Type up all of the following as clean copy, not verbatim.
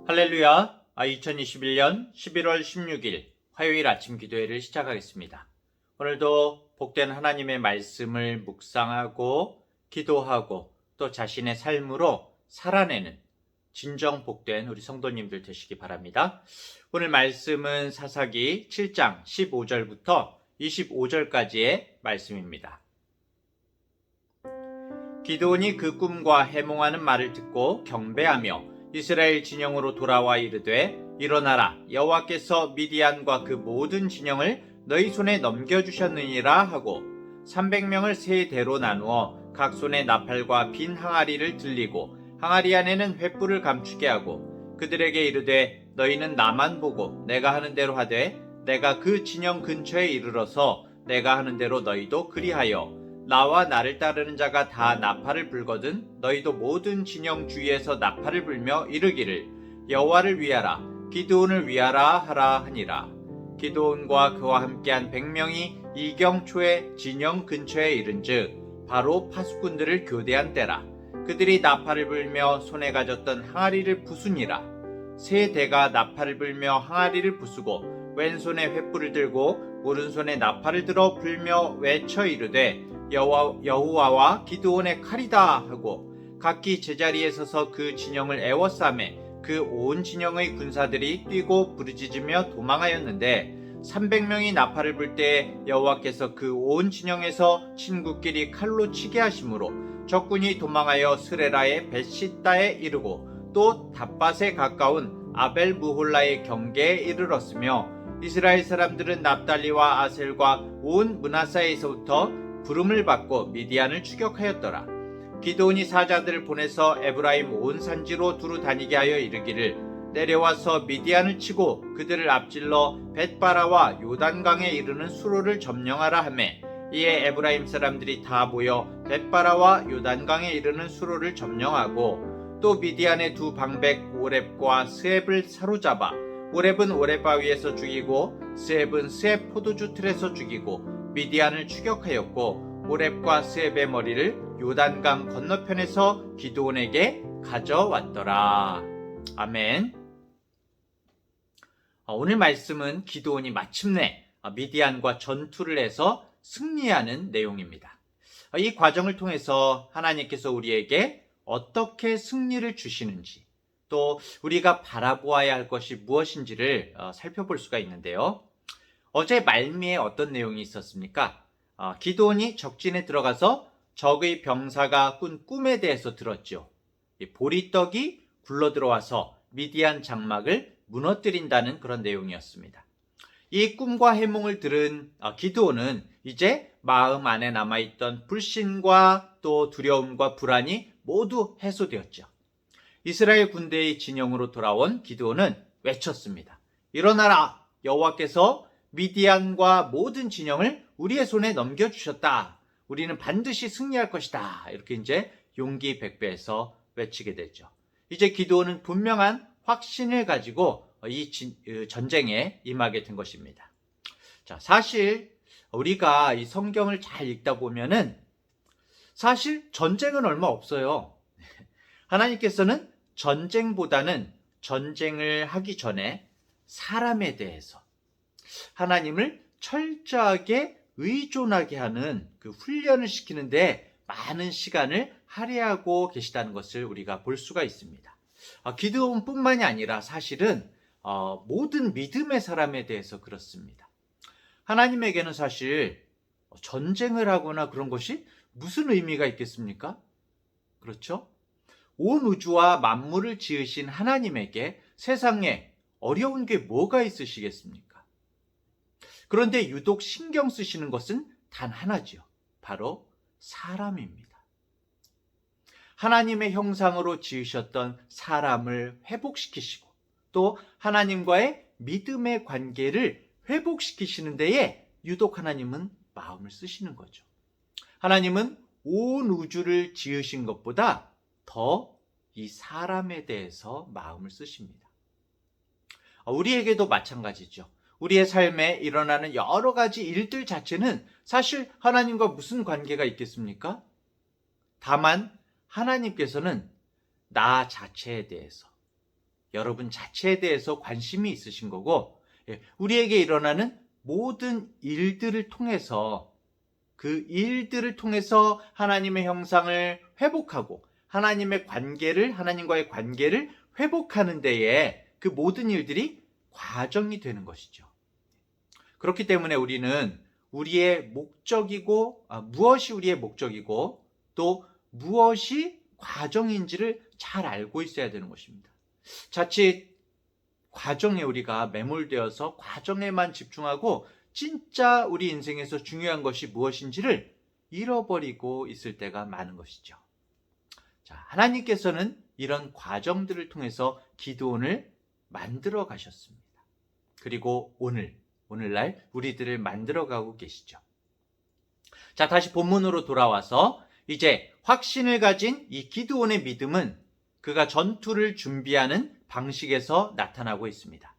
할렐루야. 2021년 11월 16일 화요일 아침 기도회를 시작하겠습니다. 오늘도 복된 하나님의 말씀을 묵상하고 기도하고 또 자신의 삶으로 살아내는 진정 복된 우리 성도님들 되시기 바랍니다. 오늘 말씀은 사사기 7장 15절부터 25절까지의 말씀입니다. 기드온이 그 꿈과 해몽하는 말을 듣고 경배하며 이스라엘 진영으로 돌아와 이르되 일어나라, 여호와께서 미디안과 그 모든 진영을 너희 손에 넘겨주셨느니라 하고 300명을 세 대로 나누어 각 손에 나팔과 빈 항아리를 들리고 항아리 안에는 횃불을 감추게 하고 그들에게 이르되 너희는 나만 보고 내가 하는 대로 하되 내가 그 진영 근처에 이르러서 내가 하는 대로 너희도 그리하여 나와 나를 따르는 자가 다 나팔을 불거든 너희도 모든 진영 주위에서 나팔을 불며 이르기를 여호와를 위하라 기드온을 위하라 하라 하니라. 기드온과 그와 함께한 100명이 이경초에 진영 근처에 이른즉 바로 파수꾼들을 교대한 때라. 그들이 나팔을 불며 손에 가졌던 항아리를 부수니라. 세 대가 나팔을 불며 항아리를 부수고 왼손에 횃불을 들고 오른손에 나팔을 들어 불며 외쳐 이르되 여호와와 기드온의 칼이다 하고 각기 제자리에 서서 그 진영을 에워싸매 그 온 진영의 군사들이 뛰고 부르짖으며 도망하였는데 300명이 나팔을 불 때에 여호와께서 그 온 진영에서 친구끼리 칼로 치게 하심으로 적군이 도망하여 스레라의 벳시다에 이르고 또 답밭에 가까운 아벨무홀라의 경계에 이르렀으며 이스라엘 사람들은 납달리와 아셀과 온 므낫사에서부터 부름을 받고 미디안을 추격하였더라. 기드온이 사자들을 보내서 에브라임 온 산지로 두루 다니게 하여 이르기를 내려와서 미디안을 치고 그들을 앞질러 벳바라와 요단강에 이르는 수로를 점령하라 하매 이에 에브라임 사람들이 다 모여 벳바라와 요단강에 이르는 수로를 점령하고 또 미디안의 두 방백 오렙과 스앱을 사로잡아 오렙은 오렙 바위에서 죽이고 스앱은 스앱 포도주 틀에서 죽이고 미디안을 추격하였고 오렙과 스앱의 머리를 요단강 건너편에서 기드온에게 가져왔더라. 아멘. 오늘 말씀은 기드온이 마침내 미디안과 전투를 해서 승리하는 내용입니다. 이 과정을 통해서 하나님께서 우리에게 어떻게 승리를 주시는지 또 우리가 바라보아야 할 것이 무엇인지를 살펴볼 수가 있는데요. 어제 말미에 어떤 내용이 있었습니까? 기드온이 적진에 들어가서 적의 병사가 꾼 꿈에 대해서 들었죠. 보리떡이 굴러들어와서 미디안 장막을 무너뜨린다는 그런 내용이었습니다. 이 꿈과 해몽을 들은 기드온은 이제 마음 안에 남아있던 불신과 또 두려움과 불안이 모두 해소되었죠. 이스라엘 군대의 진영으로 돌아온 기드온은 외쳤습니다. 일어나라! 여호와께서 미디안과 모든 진영을 우리의 손에 넘겨주셨다. 우리는 반드시 승리할 것이다. 이렇게 이제 용기 백배해서 외치게 되죠. 이제 기드온은 분명한 확신을 가지고 이 전쟁에 임하게 된 것입니다. 자, 사실 우리가 이 성경을 잘 읽다 보면은 사실 전쟁은 얼마 없어요. 하나님께서는 전쟁보다는 전쟁을 하기 전에 사람에 대해서 하나님을 철저하게 의존하게 하는 그 훈련을 시키는데 많은 시간을 할애하고 계시다는 것을 우리가 볼 수가 있습니다. 기드온뿐만이 아니라 사실은 모든 믿음의 사람에 대해서 그렇습니다. 하나님에게는 사실 전쟁을 하거나 그런 것이 무슨 의미가 있겠습니까? 그렇죠? 온 우주와 만물을 지으신 하나님에게 세상에 어려운 게 뭐가 있으시겠습니까? 그런데 유독 신경 쓰시는 것은 단 하나죠. 바로 사람입니다. 하나님의 형상으로 지으셨던 사람을 회복시키시고 또 하나님과의 믿음의 관계를 회복시키시는 데에 유독 하나님은 마음을 쓰시는 거죠. 하나님은 온 우주를 지으신 것보다 더 이 사람에 대해서 마음을 쓰십니다. 우리에게도 마찬가지죠. 우리의 삶에 일어나는 여러 가지 일들 자체는 사실 하나님과 무슨 관계가 있겠습니까? 다만 하나님께서는 나 자체에 대해서 여러분 자체에 대해서 관심이 있으신 거고, 우리에게 일어나는 모든 일들을 통해서 그 일들을 통해서 하나님의 형상을 회복하고 하나님과의 관계를 회복하는 데에 그 모든 일들이 과정이 되는 것이죠. 그렇기 때문에 우리는 우리의 목적이고, 무엇이 우리의 목적이고 또 무엇이 과정인지를 잘 알고 있어야 되는 것입니다. 자칫 과정에 우리가 매몰되어서 과정에만 집중하고 진짜 우리 인생에서 중요한 것이 무엇인지를 잃어버리고 있을 때가 많은 것이죠. 자, 하나님께서는 이런 과정들을 통해서 기드온을 만들어 가셨습니다. 그리고 오늘날 우리들을 만들어 가고 계시죠. 자, 다시 본문으로 돌아와서 이제 확신을 가진 이 기드온의 믿음은 그가 전투를 준비하는 방식에서 나타나고 있습니다.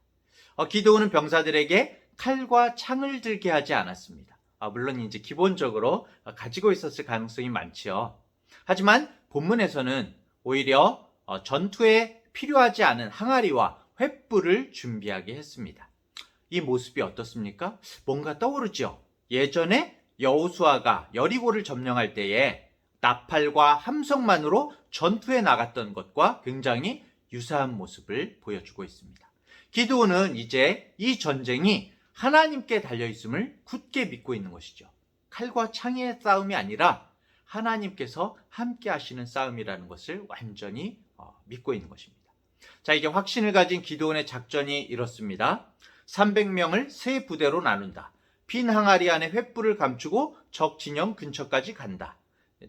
기드온은 병사들에게 칼과 창을 들게 하지 않았습니다. 물론 이제 기본적으로 가지고 있었을 가능성이 많지요. 하지만 본문에서는 오히려 전투에 필요하지 않은 항아리와 횃불을 준비하게 했습니다. 이 모습이 어떻습니까? 뭔가 떠오르죠? 예전에 여호수아가 여리고를 점령할 때에 나팔과 함성만으로 전투에 나갔던 것과 굉장히 유사한 모습을 보여주고 있습니다. 기드온은 이제 이 전쟁이 하나님께 달려있음을 굳게 믿고 있는 것이죠. 칼과 창의 싸움이 아니라 하나님께서 함께 하시는 싸움이라는 것을 완전히 믿고 있는 것입니다. 자, 이제 확신을 가진 기드온의 작전이 이렇습니다. 300명을 세 부대로 나눈다. 빈 항아리 안에 횃불을 감추고 적 진영 근처까지 간다.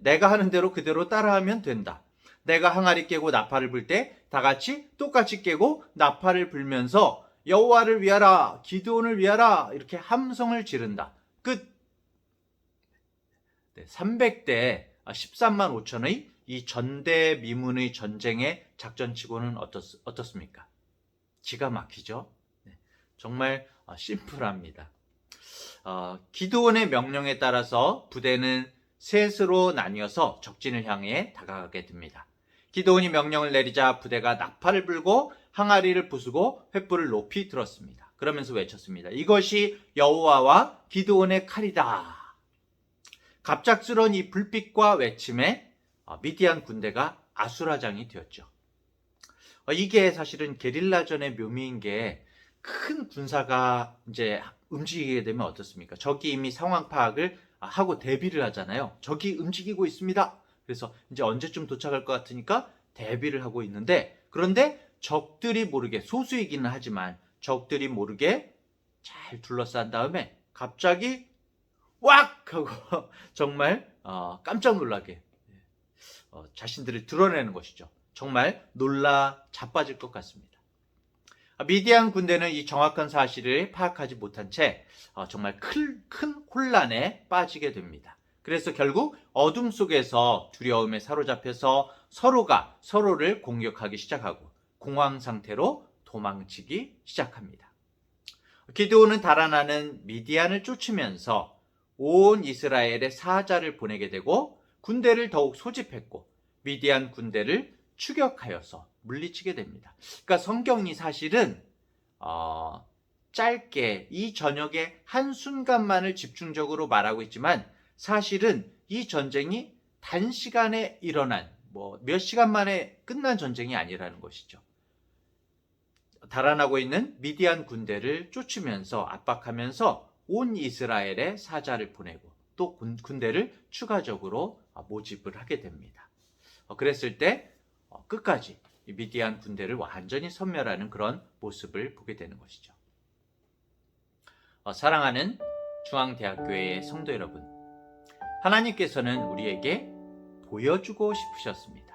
내가 하는 대로 그대로 따라하면 된다. 내가 항아리 깨고 나팔을 불 때 다 같이 똑같이 깨고 나팔을 불면서 여호와를 위하라, 기드온을 위하라 이렇게 함성을 지른다. 끝. 300대 13만 5천의 이 전대미문의 전쟁의 작전치고는 어떻습니까? 기가 막히죠? 정말 심플합니다. 기드온의 명령에 따라서 부대는 셋으로 나뉘어서 적진을 향해 다가가게 됩니다. 기드온이 명령을 내리자 부대가 나팔을 불고 항아리를 부수고 횃불을 높이 들었습니다. 그러면서 외쳤습니다. 이것이 여호와와 기드온의 칼이다. 갑작스러운 이 불빛과 외침에 미디안 군대가 아수라장이 되었죠. 이게 사실은 게릴라전의 묘미인 게 큰 군사가 이제 움직이게 되면 어떻습니까? 적이 이미 상황 파악을 하고 대비를 하잖아요. 적이 움직이고 있습니다. 그래서 이제 언제쯤 도착할 것 같으니까 대비를 하고 있는데, 그런데 적들이 모르게, 소수이기는 하지만 적들이 모르게 잘 둘러싼 다음에 갑자기 왁! 하고 정말 깜짝 놀라게 자신들을 드러내는 것이죠. 정말 놀라 자빠질 것 같습니다. 미디안 군대는 이 정확한 사실을 파악하지 못한 채 정말 큰 혼란에 빠지게 됩니다. 그래서 결국 어둠 속에서 두려움에 사로잡혀서 서로가 서로를 공격하기 시작하고 공황 상태로 도망치기 시작합니다. 기드온은 달아나는 미디안을 쫓으면서 온 이스라엘에 사자를 보내게 되고 군대를 더욱 소집했고 미디안 군대를 추격하여서 물리치게 됩니다. 그러니까 성경이 사실은 짧게 이 저녁의 한순간만을 집중적으로 말하고 있지만 사실은 이 전쟁이 단시간에 일어난 몇 시간 만에 끝난 전쟁이 아니라는 것이죠. 달아나고 있는 미디안 군대를 쫓으면서 압박하면서 온 이스라엘에 사자를 보내고 또 군대를 추가적으로 모집을 하게 됩니다. 그랬을 때 끝까지 미디안 군대를 완전히 섬멸하는 그런 모습을 보게 되는 것이죠. 사랑하는 중앙대학교의 성도 여러분, 하나님께서는 우리에게 보여주고 싶으셨습니다.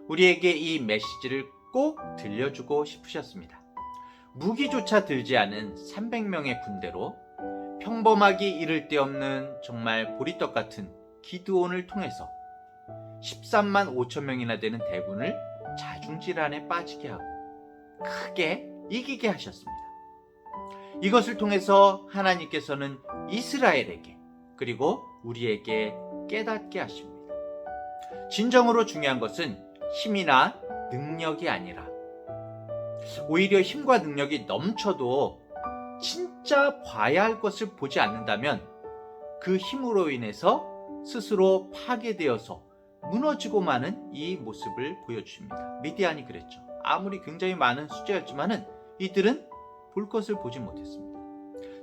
우리에게 이 메시지를 꼭 들려주고 싶으셨습니다. 무기조차 들지 않은 300명의 군대로 평범하기 이를 데 없는 정말 보리떡 같은 기드온을 통해서 13만 5천 명이나 되는 대군을 자중질환에 빠지게 하고 크게 이기게 하셨습니다. 이것을 통해서 하나님께서는 이스라엘에게 그리고 우리에게 깨닫게 하십니다. 진정으로 중요한 것은 힘이나 능력이 아니라 오히려 힘과 능력이 넘쳐도 진짜 봐야 할 것을 보지 않는다면 그 힘으로 인해서 스스로 파괴되어서 무너지고 마는 이 모습을 보여주십니다. 미디안이 그랬죠. 아무리 굉장히 많은 숫자였지만은 이들은 볼 것을 보지 못했습니다.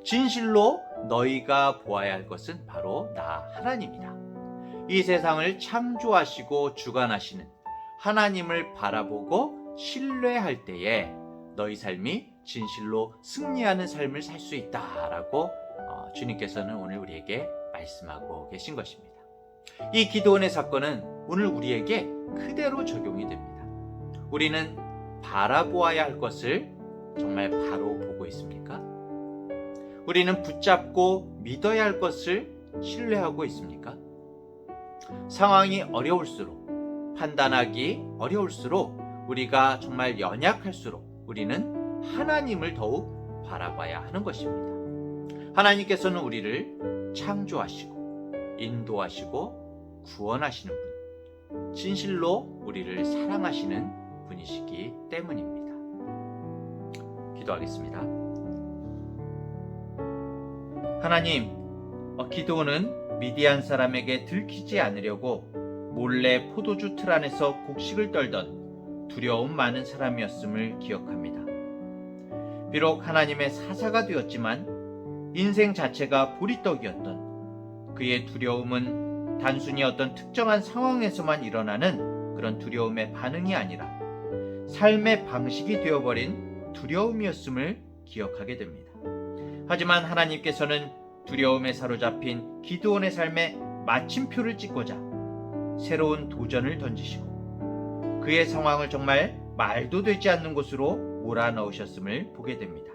진실로 너희가 보아야 할 것은 바로 나 하나님이다. 이 세상을 창조하시고 주관하시는 하나님을 바라보고 신뢰할 때에 너희 삶이 진실로 승리하는 삶을 살 수 있다라고 주님께서는 오늘 우리에게 말씀하고 계신 것입니다. 이 기드온의 사건은 오늘 우리에게 그대로 적용이 됩니다. 우리는 바라보아야 할 것을 정말 바로 보고 있습니까? 우리는 붙잡고 믿어야 할 것을 신뢰하고 있습니까? 상황이 어려울수록, 판단하기 어려울수록, 우리가 정말 연약할수록 우리는 하나님을 더욱 바라봐야 하는 것입니다. 하나님께서는 우리를 창조하시고 인도하시고 구원하시는 분, 진실로 우리를 사랑하시는 분이시기 때문입니다. 기도하겠습니다. 하나님, 기드온은 미디안 사람에게 들키지 않으려고 몰래 포도주 틀 안에서 곡식을 떨던 두려움 많은 사람이었음을 기억합니다. 비록 하나님의 사사가 되었지만 인생 자체가 보리떡이었던 그의 두려움은 단순히 어떤 특정한 상황에서만 일어나는 그런 두려움의 반응이 아니라 삶의 방식이 되어버린 두려움이었음을 기억하게 됩니다. 하지만 하나님께서는 두려움에 사로잡힌 기드온의 삶에 마침표를 찍고자 새로운 도전을 던지시고 그의 상황을 정말 말도 되지 않는 곳으로 몰아넣으셨음을 보게 됩니다.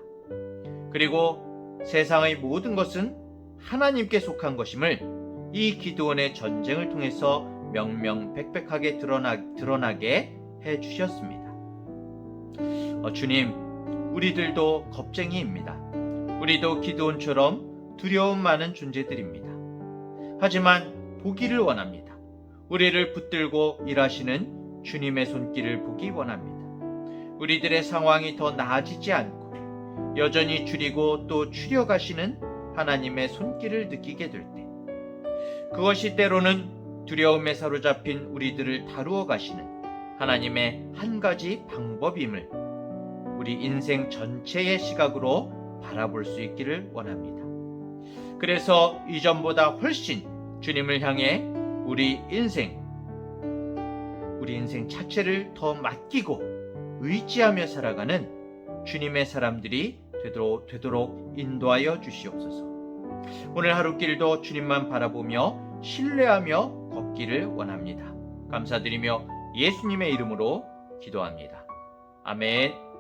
그리고 세상의 모든 것은 하나님께 속한 것임을 이 기드온의 전쟁을 통해서 명명백백하게 드러나게 해주셨습니다. 주님, 우리들도 겁쟁이입니다. 우리도 기드온처럼 두려움 많은 존재들입니다. 하지만 보기를 원합니다. 우리를 붙들고 일하시는 주님의 손길을 보기 원합니다. 우리들의 상황이 더 나아지지 않고 여전히 줄이고 또 줄여가시는 하나님의 손길을 느끼게 될 때, 그것이 때로는 두려움에 사로잡힌 우리들을 다루어 가시는 하나님의 한 가지 방법임을 우리 인생 전체의 시각으로 바라볼 수 있기를 원합니다. 그래서 이전보다 훨씬 주님을 향해 우리 인생 자체를 더 맡기고 의지하며 살아가는 주님의 사람들이 되도록 인도하여 주시옵소서. 오늘 하루길도 주님만 바라보며 신뢰하며 걷기를 원합니다. 감사드리며 예수님의 이름으로 기도합니다. 아멘.